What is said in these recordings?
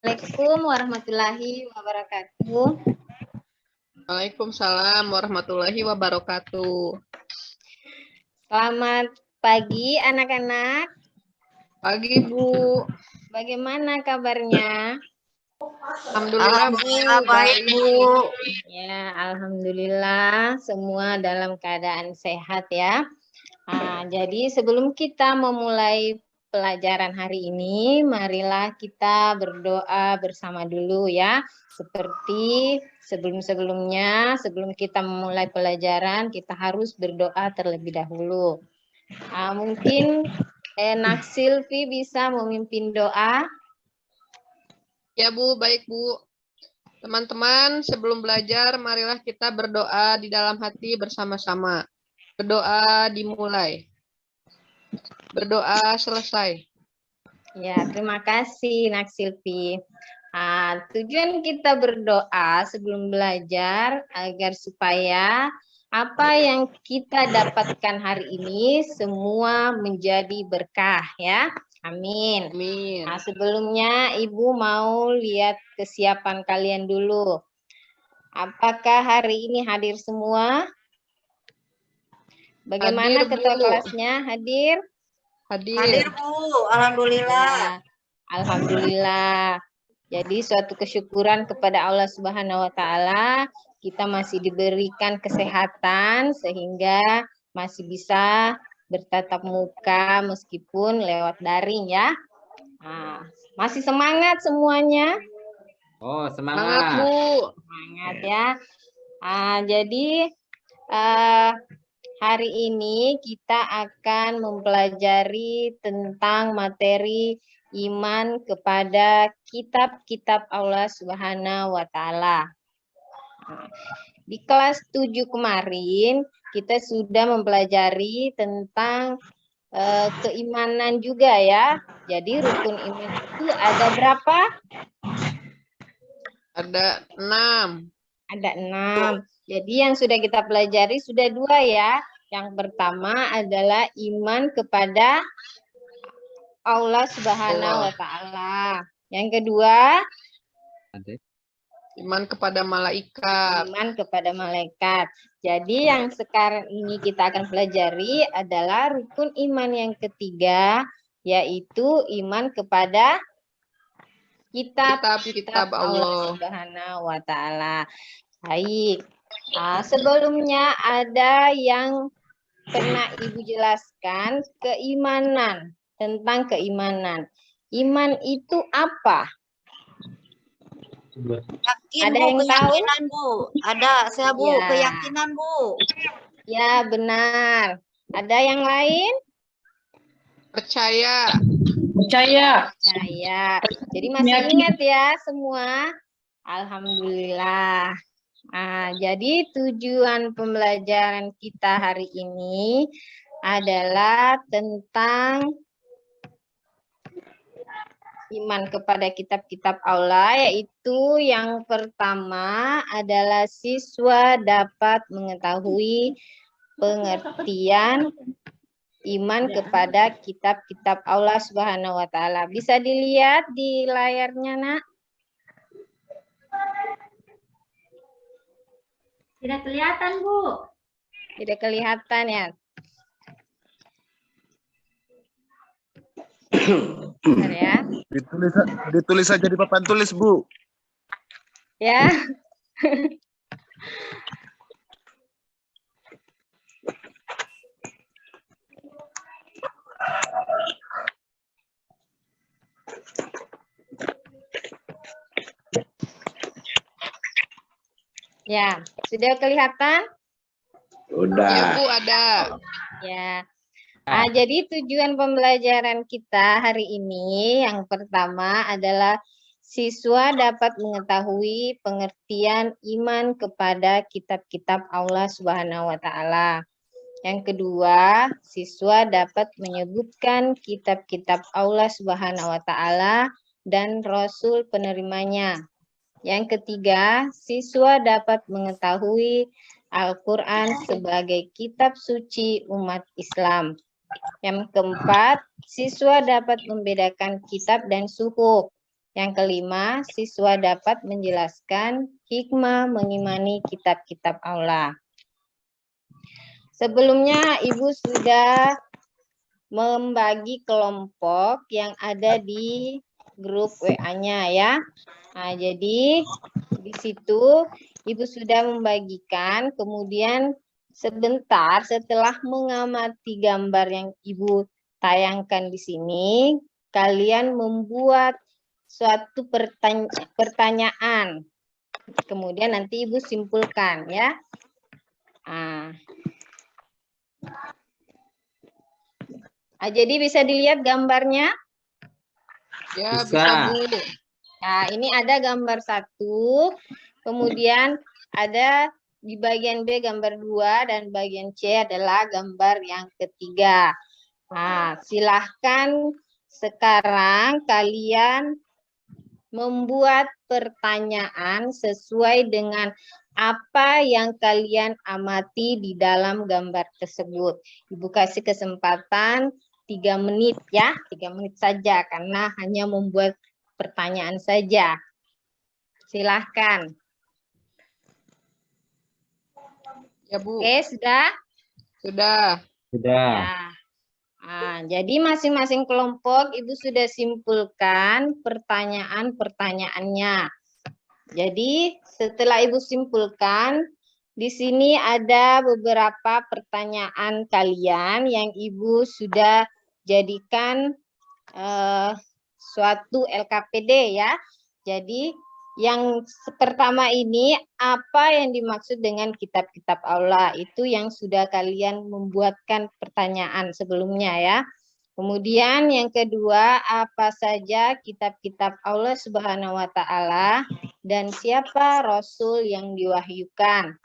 Assalamualaikum warahmatullahi wabarakatuh. Waalaikumsalam warahmatullahi wabarakatuh. Selamat pagi anak-anak. Pagi Bu. Bagaimana kabarnya? Alhamdulillah Bu. Baik Bu. Ya, alhamdulillah semua dalam keadaan sehat ya. Jadi sebelum kita memulai pelajaran hari ini, marilah kita berdoa bersama dulu ya. Seperti sebelum-sebelumnya, sebelum kita memulai pelajaran, kita harus berdoa terlebih dahulu. Mungkin Nak Silvi bisa memimpin doa. Ya Bu, baik Bu. Teman-teman, sebelum belajar, marilah kita berdoa di dalam hati bersama-sama. Berdoa dimulai. Berdoa selesai. Ya, terima kasih Nak Silvi. Tujuan kita berdoa sebelum belajar agar supaya apa yang kita dapatkan hari ini semua menjadi berkah ya. Amin. Amin. Sebelumnya Ibu mau lihat kesiapan kalian dulu. Apakah hari ini hadir semua? Bagaimana Hadir, ketua Bu. kelasnya? Hadir? Hadir Bu, alhamdulillah. Ya, alhamdulillah. Jadi suatu kesyukuran kepada Allah Subhanahu wa taala, kita masih diberikan kesehatan sehingga masih bisa bertatap muka meskipun lewat daring ya. Masih semangat semuanya? Oh, Semangat Bu. Semangat ya. Jadi hari ini kita akan mempelajari tentang materi iman kepada kitab-kitab Allah Subhanahu wa taala. Di kelas 7 kemarin kita sudah mempelajari tentang keimanan juga ya. Jadi rukun iman itu ada berapa? Ada 6. Ada 6. Jadi yang sudah kita pelajari sudah 2 ya. Yang pertama adalah iman kepada Allah Subhanahu wa taala. Yang kedua, iman kepada malaikat. Iman kepada malaikat. Jadi yang sekarang ini kita akan pelajari adalah rukun iman yang ketiga, yaitu iman kepada kitab-kitab Allah Subhanahu wa taala. Baik. Sebelumnya ada yang pernah Ibu jelaskan keimanan, tentang keimanan. Iman itu apa? Yakin Ada Bu, yang keyakinan tahu? Bu. Ada saya Bu, Ya. keyakinan Bu. Ya, benar. Ada yang lain? Percaya. Percaya. Jadi masih ingat ya semua? Alhamdulillah. Jadi tujuan pembelajaran kita hari ini adalah tentang iman kepada kitab-kitab Allah, yaitu yang pertama adalah siswa dapat mengetahui pengertian iman kepada kitab-kitab Allah Subhanahu wa taala. Bisa dilihat di layarnya, Nak? Tidak kelihatan, Bu. Tidak kelihatan ya. Bentar ya. Ditulis saja di papan tulis, Bu. Ya. Ya, sudah kelihatan? Udah. Ya Bu, ada. Ya. Jadi tujuan pembelajaran kita hari ini yang pertama adalah siswa dapat mengetahui pengertian iman kepada kitab-kitab Allah Subhanahu wa taala. Yang kedua, siswa dapat menyebutkan kitab-kitab Allah Subhanahu wa taala dan rasul penerimanya. Yang ketiga, siswa dapat mengetahui Al-Quran sebagai kitab suci umat Islam. Yang keempat, siswa dapat membedakan kitab dan suhuf. Yang kelima, siswa dapat menjelaskan hikmah mengimani kitab-kitab Allah. Sebelumnya Ibu sudah membagi kelompok yang ada di grup WA-nya ya. Nah, jadi di situ Ibu sudah membagikan, kemudian sebentar setelah mengamati gambar yang Ibu tayangkan di sini, kalian membuat suatu pertanyaan. Kemudian nanti Ibu simpulkan ya. Jadi bisa dilihat gambarnya? Ya, bisa Bu. Nah, ini ada gambar 1, kemudian ada di bagian B gambar 2, dan bagian C adalah gambar yang ketiga. Nah, silahkan sekarang kalian membuat pertanyaan sesuai dengan apa yang kalian amati di dalam gambar tersebut. Ibu kasih kesempatan 3 menit ya, 3 menit saja karena hanya membuat pertanyaan saja. Silahkan. Ya Bu. Oke, sudah? Sudah. Ya. Nah, jadi masing-masing kelompok Ibu sudah simpulkan pertanyaan-pertanyaannya. Jadi setelah Ibu simpulkan, di sini ada beberapa pertanyaan kalian yang Ibu sudah jadikan suatu LKPD ya. Jadi yang pertama ini, apa yang dimaksud dengan kitab-kitab Allah? Itu yang sudah kalian membuatkan pertanyaan sebelumnya ya. Kemudian yang kedua, apa saja kitab-kitab Allah Subhanahu wa Ta'ala dan siapa Rasul yang diwahyukan?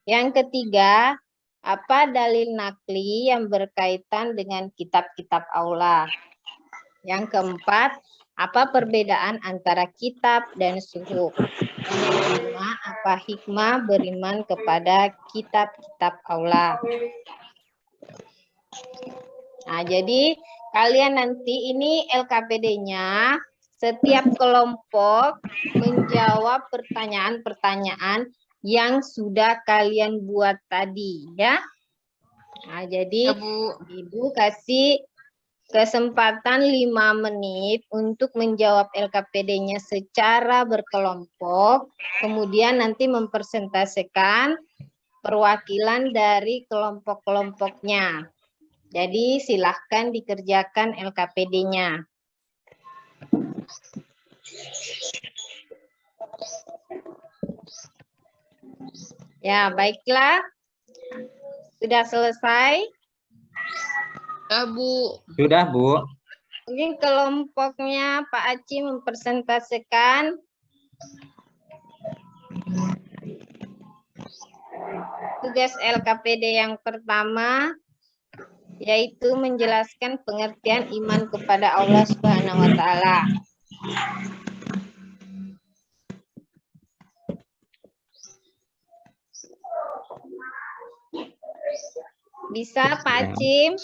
Yang ketiga, apa dalil nakli yang berkaitan dengan kitab-kitab Allah? Yang keempat, apa perbedaan antara kitab dan suhuf? Yang kelima, apa hikmah beriman kepada kitab-kitab Allah? Nah, jadi kalian nanti ini LKPD-nya, setiap kelompok menjawab pertanyaan-pertanyaan yang sudah kalian buat tadi, ya. Nah, jadi Ibu kasih kesempatan 5 menit untuk menjawab LKPD-nya secara berkelompok, kemudian nanti mempresentasikan perwakilan dari kelompok-kelompoknya. Jadi silahkan dikerjakan LKPD-nya. Ya, baiklah. Sudah selesai? Sudah, Bu. Sudah, Bu. Mungkin kelompoknya Pak Aci mempresentasikan tugas LKPD yang pertama, yaitu menjelaskan pengertian iman kepada Allah Subhanahu wa Ta'ala. Bisa Pak Acim?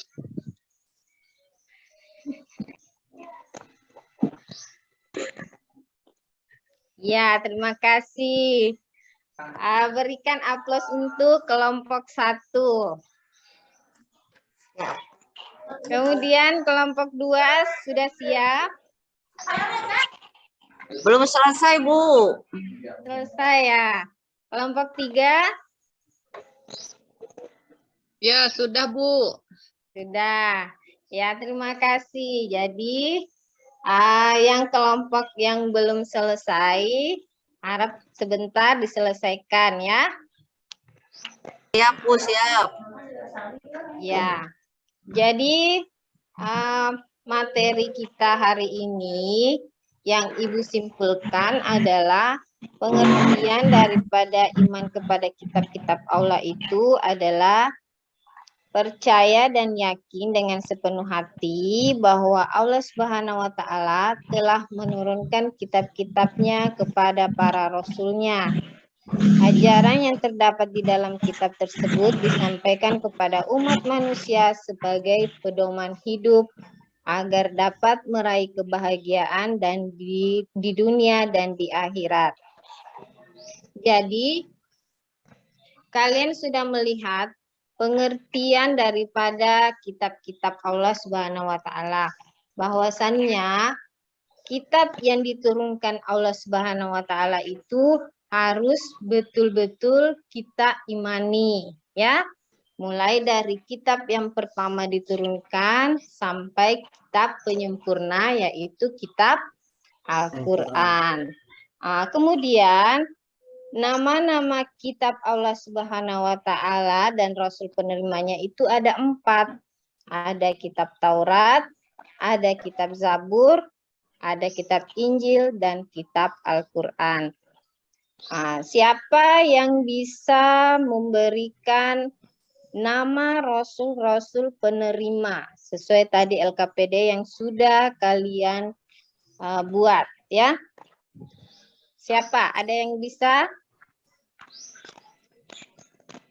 Ya, terima kasih. Berikan aplaus untuk kelompok 1. Kemudian kelompok 2 sudah siap? Belum selesai, Bu. Selesai ya. Kelompok 3? Ya, sudah, Bu. Sudah. Ya, terima kasih. Jadi, yang kelompok yang belum selesai, harap sebentar diselesaikan ya. Siap, Bu, siap. Ya. Jadi, materi kita hari ini yang Ibu simpulkan adalah pengertian daripada iman kepada kitab-kitab Allah itu adalah percaya dan yakin dengan sepenuh hati bahwa Allah Subhanahu wa Ta'ala telah menurunkan kitab-kitabnya kepada para rasulnya. Ajaran yang terdapat di dalam kitab tersebut disampaikan kepada umat manusia sebagai pedoman hidup agar dapat meraih kebahagiaan dan di dunia dan di akhirat. Jadi, kalian sudah melihat pengertian daripada kitab-kitab Allah Subhanahu wa taala. Bahwasannya kitab yang diturunkan Allah Subhanahu wa taala itu harus betul-betul kita imani, ya. Mulai dari kitab yang pertama diturunkan sampai kitab penyempurna, yaitu kitab Al-Quran. Kemudian nama-nama kitab Allah Subhanahu wa taala dan Rasul penerimanya itu ada 4. Ada kitab Taurat, ada kitab Zabur, ada kitab Injil, dan kitab Al-Quran. Siapa yang bisa memberikan nama Rasul-Rasul penerima sesuai tadi LKPD yang sudah kalian buat, ya? Siapa? Ada yang bisa?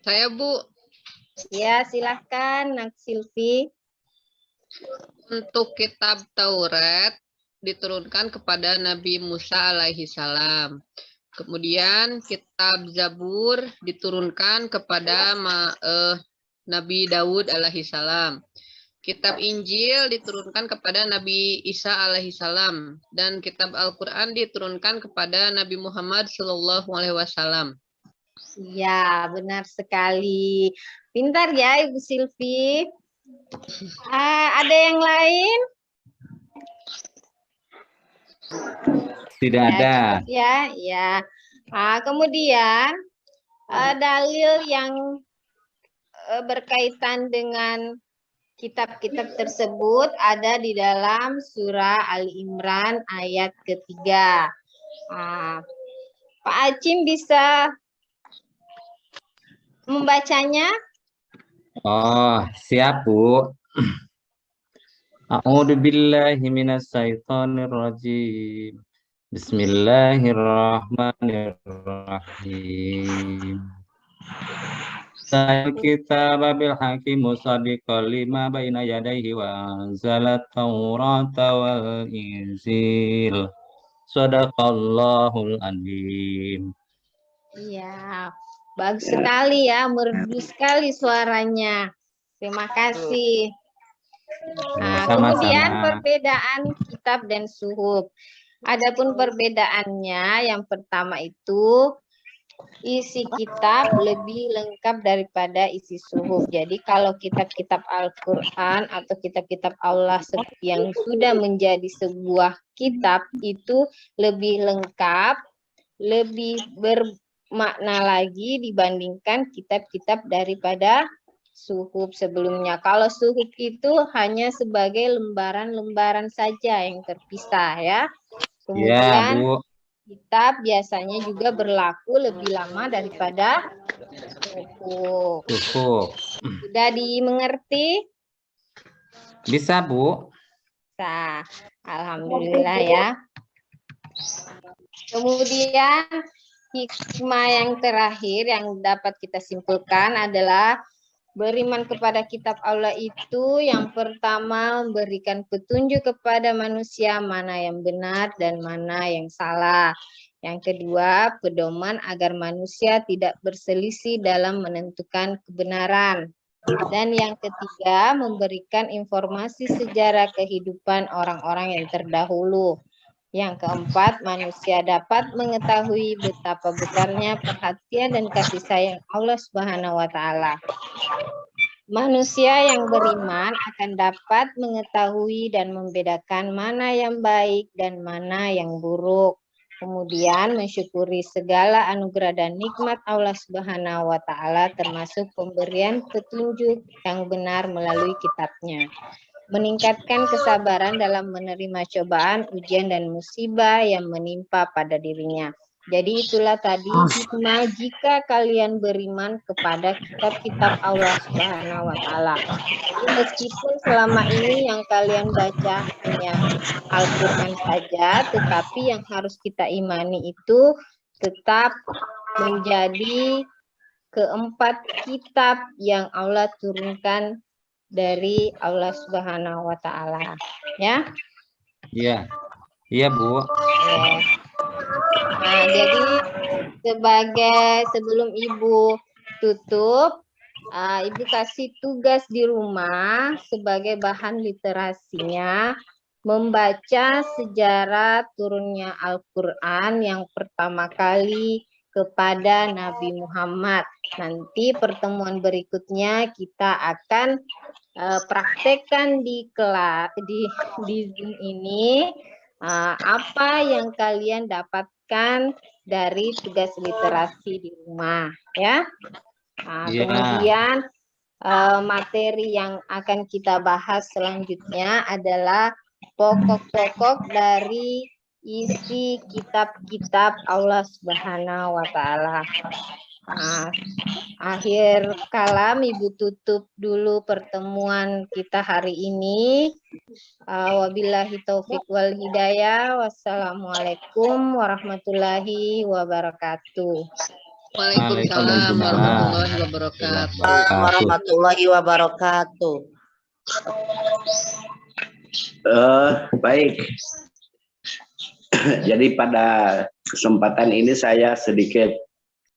Saya, Bu. Ya, silahkan, Nak Silvi. Untuk kitab Taurat diturunkan kepada Nabi Musa alaihi salam. Kemudian kitab Zabur diturunkan kepada Nabi Daud alaihi salam. Kitab Injil diturunkan kepada Nabi Isa alaihi salam, dan kitab Al-Qur'an diturunkan kepada Nabi Muhammad sallallahu alaihi wasallam. Ya, benar sekali. Pintar ya, Ibu Silvi. Ada yang lain? Tidak ada. Cukup ya, ya. Kemudian dalil yang berkaitan dengan kitab-kitab tersebut ada di dalam surah Ali Imran ayat ketiga. Pak Acim bisa membacanya? Oh, siap, Bu. A'udzu billahi minas syaitonir rajim. Bismillahirrahmanirrahim. Kitab bil hakim musaddiqan lima baina yadayhi wa anzala taurata wal injil. Shadaqallahul azim. Iya, bagus sekali ya, merdu sekali suaranya. Terima kasih. Kemudian perbedaan kitab dan suhuf. Adapun perbedaannya, yang pertama itu isi kitab lebih lengkap daripada isi suhuf. Jadi kalau kitab-kitab Al-Quran atau kitab-kitab Allah yang sudah menjadi sebuah kitab itu lebih lengkap, lebih bermakna lagi dibandingkan kitab-kitab daripada suhuf sebelumnya. Kalau suhuf itu hanya sebagai lembaran-lembaran saja yang terpisah, ya. Kemudian Ya, Bu. kitab biasanya juga berlaku lebih lama daripada suhuf. Sudah dimengerti? Bisa, Bu. Nah, alhamdulillah ya. Kemudian hikmah yang terakhir yang dapat kita simpulkan adalah beriman kepada kitab Allah itu yang pertama memberikan petunjuk kepada manusia mana yang benar dan mana yang salah. Yang kedua, pedoman agar manusia tidak berselisih dalam menentukan kebenaran. Dan yang ketiga, memberikan informasi sejarah kehidupan orang-orang yang terdahulu. Yang keempat, manusia dapat mengetahui betapa besarnya perhatian dan kasih sayang Allah Subhanahu wa taala. Manusia yang beriman akan dapat mengetahui dan membedakan mana yang baik dan mana yang buruk. Kemudian mensyukuri segala anugerah dan nikmat Allah Subhanahu wa taala termasuk pemberian petunjuk yang benar melalui kitabnya. Meningkatkan kesabaran dalam menerima cobaan, ujian, dan musibah yang menimpa pada dirinya. Jadi itulah tadi hikmah jika kalian beriman kepada kitab-kitab Allah Subhanahu wa taala. Meskipun selama ini yang kalian baca hanya Al-Qur'an saja, tetapi yang harus kita imani itu tetap menjadi keempat kitab yang Allah turunkan dari Allah Subhanahu wa taala. Ya. Iya. Iya, Bu. Ya. Nah, jadi sebelum Ibu tutup, Ibu kasih tugas di rumah sebagai bahan literasinya membaca sejarah turunnya Al-Quran yang pertama kali kepada Nabi Muhammad. Nanti pertemuan berikutnya kita akan praktekkan di kelas di Zoom ini apa yang kalian dapatkan dari tugas literasi di rumah, ya. Iya. Kemudian materi yang akan kita bahas selanjutnya adalah pokok-pokok dari isi kitab-kitab Allah Subhanahu wa taala. Akhir kalam, Ibu tutup dulu pertemuan kita hari ini. Wabillahi taufik wal hidayah. Wassalamualaikum warahmatullahi wabarakatuh. Waalaikumsalam warahmatullahi wabarakatuh. Warahmatullahi wabarakatuh. Baik. Jadi pada kesempatan ini saya sedikit